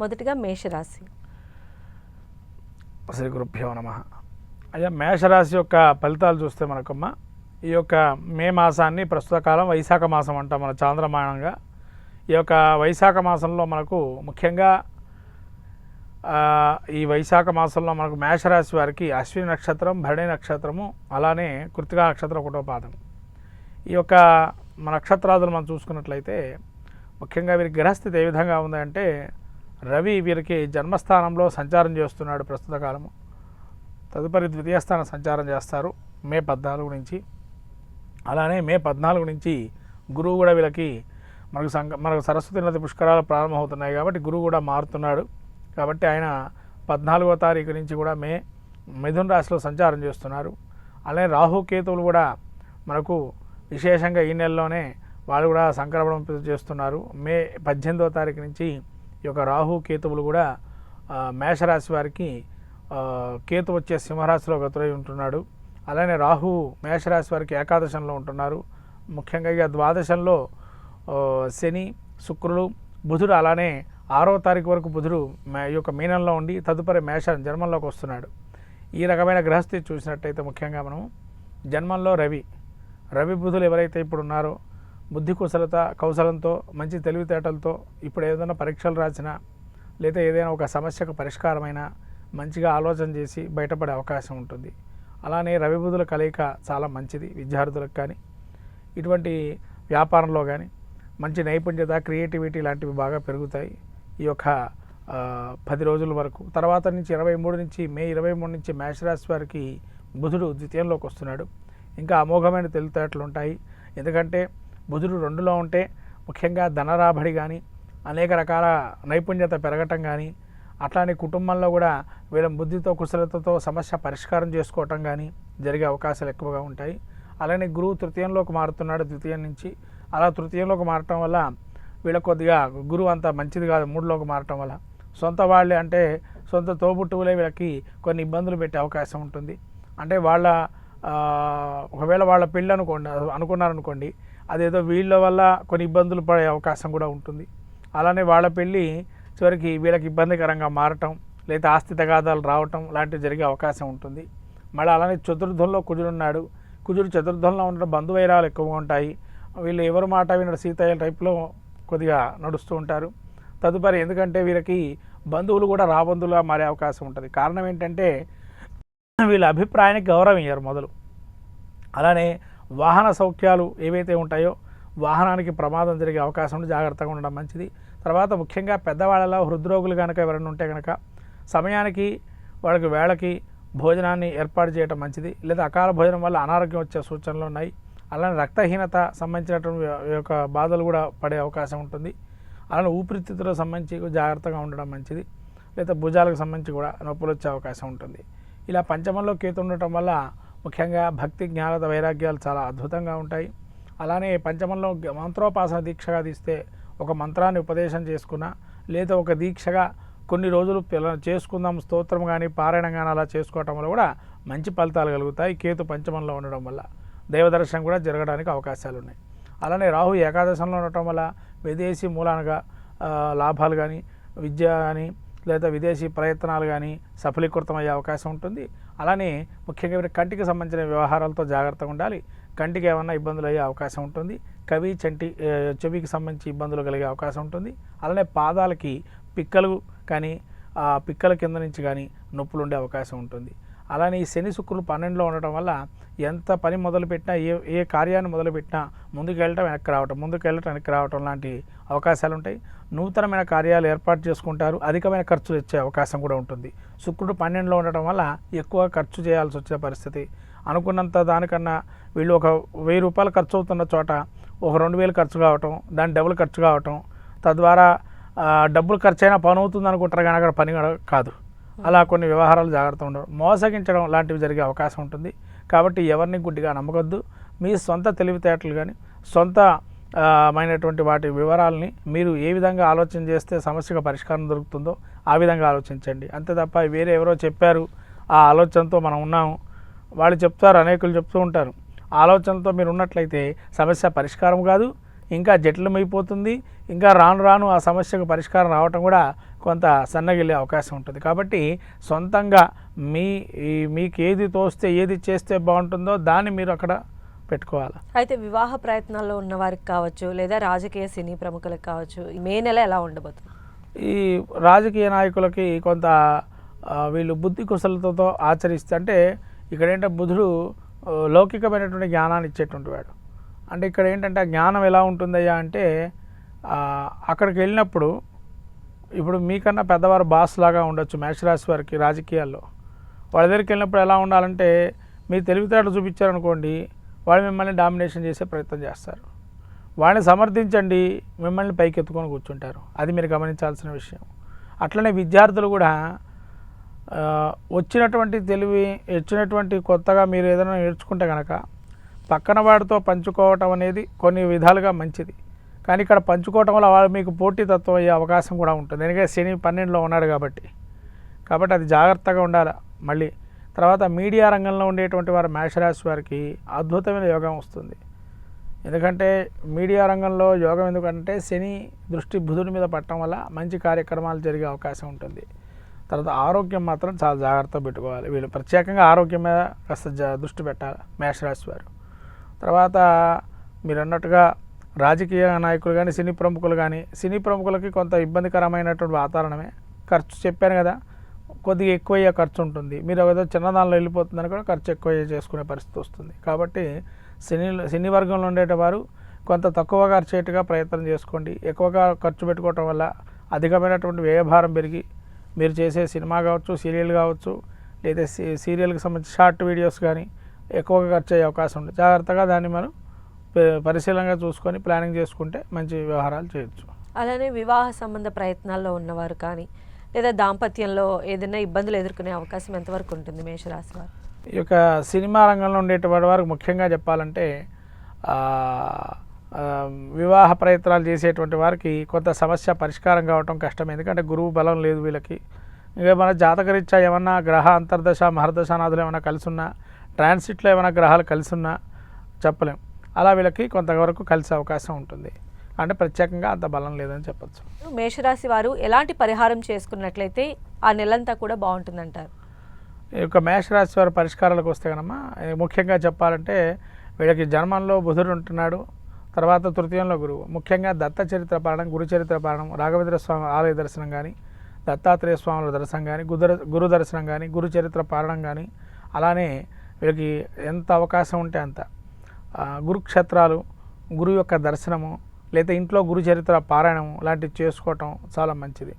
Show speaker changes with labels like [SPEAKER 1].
[SPEAKER 1] మొదటిగా మేషరాశి.
[SPEAKER 2] శ్రీ గురుభ్యో నమః. అయ్యా, మేషరాశి యొక్క ఫలితాలు చూస్తే మనకమ్మ, ఈ యొక్క మే మాసాన్ని ప్రస్తుత కాలం వైశాఖ మాసం అంటాం మన చాంద్రమానంగా. ఈ యొక్క వైశాఖ మాసంలో మనకు ముఖ్యంగా ఈ వైశాఖ మాసంలో మనకు మేషరాశి వారికి అశ్విని నక్షత్రం, భరణి నక్షత్రము, అలానే కృత్తికా నక్షత్రం ఒకటో పాదం. ఈ యొక్క నక్షత్రాదులు మనం చూసుకున్నట్లయితే ముఖ్యంగా వీరికి గ్రహస్థితి ఏ విధంగా ఉందంటే, రవి వీరికి జన్మస్థానంలో సంచారం చేస్తున్నాడు ప్రస్తుత కాలము. తదుపరి ద్వితీయ స్థానం సంచారం చేస్తారు మే 14 నుంచి. అలానే మే 14 నుంచి గురువు కూడా వీళ్ళకి మనకు సరస్వతి నది పుష్కరాలు ప్రారంభమవుతున్నాయి కాబట్టి గురువు కూడా మారుతున్నాడు. కాబట్టి ఆయన 14వ తారీఖు నుంచి కూడా మిథున రాశిలో సంచారం చేస్తున్నారు. అలానే రాహుకేతువులు కూడా మనకు విశేషంగా ఈ నెలలోనే వాళ్ళు కూడా సంక్రమణం చేస్తున్నారు. మే 18వ తారీఖు నుంచి ఈ యొక్క రాహుకేతువులు కూడా మేషరాశి వారికి కేతు వచ్చే సింహరాశిలో గతులై ఉంటున్నాడు. అలానే రాహు మేషరాశి వారికి ఏకాదశంలో ఉంటున్నారు. ముఖ్యంగా ఇక ద్వాదశంలో శని, శుక్రుడు, బుధుడు, అలానే 6వ తారీఖు వరకు బుధుడు ఈ యొక్క మీనంలో ఉండి తదుపరి జన్మంలోకి వస్తున్నాడు. ఈ రకమైన గ్రహస్థితి చూసినట్టయితే ముఖ్యంగా మనం జన్మంలో రవి బుధులు ఎవరైతే ఇప్పుడు ఉన్నారో బుద్ధి కౌశలంతో మంచి తెలివితేటలతో ఇప్పుడు ఏదైనా పరీక్షలు రాసినా లేదా ఏదైనా ఒక సమస్యకు పరిష్కారమైనా మంచిగా ఆలోచన చేసి బయటపడే అవకాశం ఉంటుంది. అలానే రవి బుధుల కలయిక చాలా మంచిది. విద్యార్థులకు కానీ ఇటువంటి వ్యాపారంలో కానీ మంచి నైపుణ్యత, క్రియేటివిటీ లాంటివి బాగా పెరుగుతాయి ఈ యొక్క 10 రోజుల వరకు. తర్వాత నుంచి మే 23 నుంచి మేషరాశి వారికి బుధుడు ద్వితీయంలోకి వస్తున్నాడు. ఇంకా అమోఘమైన తెలివితేటలు ఉంటాయి. ఎందుకంటే బుధుడు 2లో ఉంటే ముఖ్యంగా ధనరాబడి కానీ అనేక రకాల నైపుణ్యత పెరగటం కానీ, అట్లానే కుటుంబంలో కూడా వీళ్ళ బుద్ధితో కుశలతతో సమస్య పరిష్కారం చేసుకోవటం కానీ జరిగే అవకాశాలు ఎక్కువగా ఉంటాయి. అలానే గురువు తృతీయంలోకి మారుతున్నాడు ద్వితీయం నుంచి. అలా తృతీయంలోకి మారటం వల్ల వీళ్ళకి కొద్దిగా గురువు అంత మంచిది కాదు. 3లోకి మారటం వల్ల సొంత వాళ్ళే అంటే సొంత తోబుట్టువులే వీళ్ళకి కొన్ని ఇబ్బందులు పెట్టే అవకాశం ఉంటుంది. అంటే ఒకవేళ వాళ్ళ పెళ్ళి అనుకున్నారనుకోండి, అదేదో వీళ్ళ వల్ల కొన్ని ఇబ్బందులు పడే అవకాశం కూడా ఉంటుంది. అలానే వాళ్ళ పెళ్ళి చివరికి వీళ్ళకి ఇబ్బందికరంగా మారటం లేదా ఆస్తి తగాదాలు రావటం లాంటివి జరిగే అవకాశం ఉంటుంది. మళ్ళీ అలానే చతుర్థంలో కుజుడున్నాడు. కుజుడు చతుర్థంలో ఉండడం బంధువైరాలు ఎక్కువగా ఉంటాయి. వీళ్ళు ఎవరు మాట వినడు సీతయ్య టైప్లో కొద్దిగా నడుస్తూ ఉంటారు. తదుపరి ఎందుకంటే వీళ్ళకి బంధువులు కూడా రాబంధువులుగా మారే అవకాశం ఉంటుంది. కారణం ఏంటంటే వీళ్ళ అభిప్రాయానికి గౌరవం ఇయ్యరు మొదలు. అలానే వాహన సౌఖ్యాలు ఏవైతే ఉంటాయో వాహనానికి ప్రమాదం జరిగే అవకాశం ఉంటే జాగ్రత్తగా ఉండడం మంచిది. తర్వాత ముఖ్యంగా పెద్దవాళ్ళలో హృద్రోగులు కనుక ఎవరైనా ఉంటే కనుక సమయానికి వేళకి భోజనాన్ని ఏర్పాటు చేయడం మంచిది. లేదా అకాల భోజనం వల్ల అనారోగ్యం వచ్చే సూచనలు ఉన్నాయి. అలానే రక్తహీనత సంబంధించినటువంటి యొక్క బాధలు కూడా పడే అవకాశం ఉంటుంది. అలానే ఊపిరితిత్తులకు సంబంధించి జాగ్రత్తగా ఉండడం మంచిది. లేదా భుజాలకు సంబంధించి కూడా నొప్పులు వచ్చే అవకాశం ఉంటుంది. ఇలా పంచమంలో కేతు ఉండటం వల్ల ముఖ్యంగా భక్తి, జ్ఞానత, వైరాగ్యాలు చాలా అద్భుతంగా ఉంటాయి. అలానే పంచమంలో మంత్రోపాసన దీక్షగా తీస్తే ఒక మంత్రాన్ని ఉపదేశం చేసుకున్నా లేదా ఒక దీక్షగా కొన్ని రోజులు చేసుకుందాం స్తోత్రం కానీ పారాయణం కానీ అలా చేసుకోవటం వల్ల కూడా మంచి ఫలితాలు కలుగుతాయి. కేతు పంచమంలో ఉండడం వల్ల దైవదర్శనం కూడా జరగడానికి అవకాశాలు ఉన్నాయి. అలానే రాహు ఏకాదశంలో ఉండటం వల్ల విదేశీ మూలానగా లాభాలు కానీ, విద్య కానీ లేదా విదేశీ ప్రయత్నాలు కానీ సఫలీకృతమయ్యే అవకాశం ఉంటుంది. అలానే ముఖ్యంగా కంటికి సంబంధించిన వ్యవహారాలతో జాగ్రత్తగా ఉండాలి. కంటికి ఏమన్నా ఇబ్బందులు అయ్యే అవకాశం ఉంటుంది. చెవికి సంబంధించి ఇబ్బందులు కలిగే అవకాశం ఉంటుంది. అలానే పాదాలకి పిక్కలు కానీ పిక్కల కింద నుంచి కానీ నొప్పులు ఉండే అవకాశం ఉంటుంది. అలానే ఈ శని శుక్రులు 12లో ఉండటం వల్ల ఎంత పని మొదలుపెట్టినా ఏ కార్యాన్ని మొదలుపెట్టినా ముందుకు వెళ్ళటం వెనక్కి రావటం లాంటి అవకాశాలు ఉంటాయి. నూతనమైన కార్యాలు ఏర్పాటు చేసుకుంటారు. అధికమైన ఖర్చులు ఇచ్చే అవకాశం కూడా ఉంటుంది. శుక్రుడు 12లో ఉండటం వల్ల ఎక్కువ ఖర్చు చేయాల్సి వచ్చే పరిస్థితి. అనుకున్నంత దానికన్నా వీళ్ళు ఒక 1000 రూపాయలు ఖర్చు అవుతున్న చోట ఒక 2000 ఖర్చు కావటం, దాని డబుల్ ఖర్చు కావటం, తద్వారా డబ్బులు ఖర్చు అయినా పని అవుతుంది అనుకుంటారు కానీ అక్కడ పని కాదు. అలా కొన్ని వ్యవహారాలు జాగ్రత్త ఉండడం, మోసగించడం లాంటివి జరిగే అవకాశం ఉంటుంది. కాబట్టి ఎవరిని గుడ్డిగా నమ్మకొద్దు. మీ సొంత తెలివితేటలు కానీ మైనటువంటి వాటి వివరాలని మీరు ఏ విధంగా ఆలోచన చేస్తే సమస్యకు పరిష్కారం దొరుకుతుందో ఆ విధంగా ఆలోచించండి. అంతే తప్ప వేరే ఎవరో చెప్పారు ఆ ఆలోచనతో మనం ఉన్నాము, వాళ్ళు చెప్తారు, అనేకులు చెప్తూ ఉంటారు, ఆలోచనతో మీరు ఉన్నట్లయితే సమస్య పరిష్కారం కాదు, ఇంకా జటిలమైపోతుంది. ఇంకా రాను రాను ఆ సమస్యకు పరిష్కారం రావటం కూడా కొంత సన్నగిల్లే అవకాశం ఉంటుంది. కాబట్టి సొంతంగా మీకు ఏది తోస్తే ఏది చేస్తే బాగుంటుందో దాన్ని మీరు అక్కడ పెట్టుకోవాలి.
[SPEAKER 1] అయితే వివాహ ప్రయత్నాల్లో ఉన్న వారికి కావచ్చు, లేదా రాజకీయ సినీ ప్రముఖులకు కావచ్చు, మే నెల ఎలా ఉండబోతుంది?
[SPEAKER 2] ఈ రాజకీయ నాయకులకి కొంత వీళ్ళు బుద్ధి కుశలతతో ఆచరిస్తే, అంటే ఇక్కడ ఏంటంటే బుధుడు లౌకికమైనటువంటి జ్ఞానాన్ని ఇచ్చేటువంటి వాడు. అంటే ఇక్కడ ఏంటంటే ఆ జ్ఞానం ఎలా ఉంటుందయ్యా అంటే అక్కడికి వెళ్ళినప్పుడు ఇప్పుడు మీకన్నా పెద్దవారు బాస్ లాగా ఉండొచ్చు మేషరాశి వారికి రాజకీయాల్లో. వాళ్ళ దగ్గరికి వెళ్ళినప్పుడు ఎలా ఉండాలంటే మీ తెలివితేటలు చూపించారనుకోండి, వాళ్ళు మిమ్మల్ని డామినేషన్ చేసే ప్రయత్నం చేస్తారు. వాళ్ళని సమర్థించండి, మిమ్మల్ని పైకెత్తుకొని కూర్చుంటారు. అది మీరు గమనించాల్సిన విషయం. అట్లనే విద్యార్థులు కూడా వచ్చినటువంటి కొత్తగా మీరు ఏదైనా నేర్చుకుంటే కనుక పక్కన వాడితో పంచుకోవటం అనేది కొన్ని విధాలుగా మంచిది. కానీ ఇక్కడ పంచుకోవటం వల్ల వాళ్ళు మీకు పోటీతత్వం అయ్యే అవకాశం కూడా ఉంటుంది. ఎందుకంటే శని 12లో ఉన్నాడు కాబట్టి అది జాగ్రత్తగా ఉండాలి. మళ్ళీ తర్వాత మీడియా రంగంలో ఉండేటువంటి వారు మేషరాశి వారికి అద్భుతమైన యోగం వస్తుంది. ఎందుకంటే మీడియా రంగంలో యోగం ఎందుకంటే శని దృష్టి బుధుడి మీద పడటం వల్ల మంచి కార్యక్రమాలు జరిగే అవకాశం ఉంటుంది. తర్వాత ఆరోగ్యం మాత్రం చాలా జాగ్రత్తగా పెట్టుకోవాలి. వీళ్ళు ప్రత్యేకంగా ఆరోగ్యం మీద కాస్త దృష్టి పెట్టాలి మేషరాశి వారు. తర్వాత మీరు అన్నట్టుగా రాజకీయ నాయకులు కానీ సినీ ప్రముఖులకి కొంత ఇబ్బందికరమైనటువంటి వాతావరణమే. ఖర్చు చెప్పాను కదా, కొద్దిగా ఎక్కువయ్యే ఖర్చు ఉంటుంది. మీరు ఏదో చిన్నదానిలో వెళ్ళిపోతుందని కూడా ఖర్చు ఎక్కువ చేసుకునే పరిస్థితి వస్తుంది. కాబట్టి సినీ వర్గంలో ఉండేటవారు కొంత తక్కువ ఖర్చేట్టుగా ప్రయత్నం చేసుకోండి. ఎక్కువగా ఖర్చు పెట్టుకోవటం వల్ల అధికమైనటువంటి వ్యయభారం పెరిగి మీరు చేసే సినిమా కావచ్చు, సీరియల్ కావచ్చు, లేదా సీరియల్కి సంబంధించి షార్ట్ వీడియోస్ కానీ ఎక్కువగా ఖర్చు అయ్యే అవకాశం ఉంది. జాగ్రత్తగా దాన్ని మనం పరిశీలనగా చూసుకొని ప్లానింగ్ చేసుకుంటే మంచి వ్యవహారాలు చేయొచ్చు.
[SPEAKER 1] అలానే వివాహ సంబంధ ప్రయత్నాల్లో ఉన్నవారు కానీ లేదా దాంపత్యంలో ఏదైనా ఇబ్బందులు ఎదుర్కొనే అవకాశం ఎంతవరకు ఉంటుంది మేషరాశి వారు?
[SPEAKER 2] ఈ యొక్క సినిమా రంగంలో ఉండేటువంటి వారికి ముఖ్యంగా చెప్పాలంటే వివాహ ప్రయత్నాలు చేసేటువంటి వారికి కొంత సమస్య పరిష్కారం కావటం కష్టం. ఎందుకంటే గురువు బలం లేదు వీళ్ళకి. ఇంకా మన జాతకరీత్యా ఏమన్నా గ్రహ అంతర్దశ మహర్దశానాథులు ఏమైనా కలిసి ఉన్నా, ట్రాన్సిట్లో ఏమైనా గ్రహాలు కలిసి ఉన్నా చెప్పలేం. అలా వీళ్ళకి కొంతవరకు కలిసే అవకాశం ఉంటుంది. అంటే ప్రత్యేకంగా అంత బలం లేదని చెప్పచ్చు.
[SPEAKER 1] మేషరాశి వారు ఎలాంటి పరిహారం చేసుకున్నట్లయితే ఆ నెలంతా కూడా బాగుంటుందంటారు?
[SPEAKER 2] ఈ యొక్క మేషరాశి వారి పరిష్కారాలకు వస్తే కనమ్మా ముఖ్యంగా చెప్పాలంటే వీళ్ళకి జన్మంలో బుధుడు ఉంటున్నాడు, తర్వాత తృతీయంలో గురువు. ముఖ్యంగా దత్త చరిత్ర పాలన, గురు చరిత్ర పాలన, రాఘవేంద్ర స్వామి ఆలయ దర్శనం కానీ, దత్తాత్రేయ స్వాముల దర్శనం కానీ, గురు దర్శనం కానీ, గురు చరిత్ర పాలన కానీ, అలానే వీళ్ళకి ఎంత అవకాశం ఉంటే అంత గురుక్షేత్రాలు, గురువు యొక్క దర్శనము, లేదా ఇంట్లో గురు చరిత్ర పారాయణము లాంటివి చేసుకోవటం చాలా మంచిది.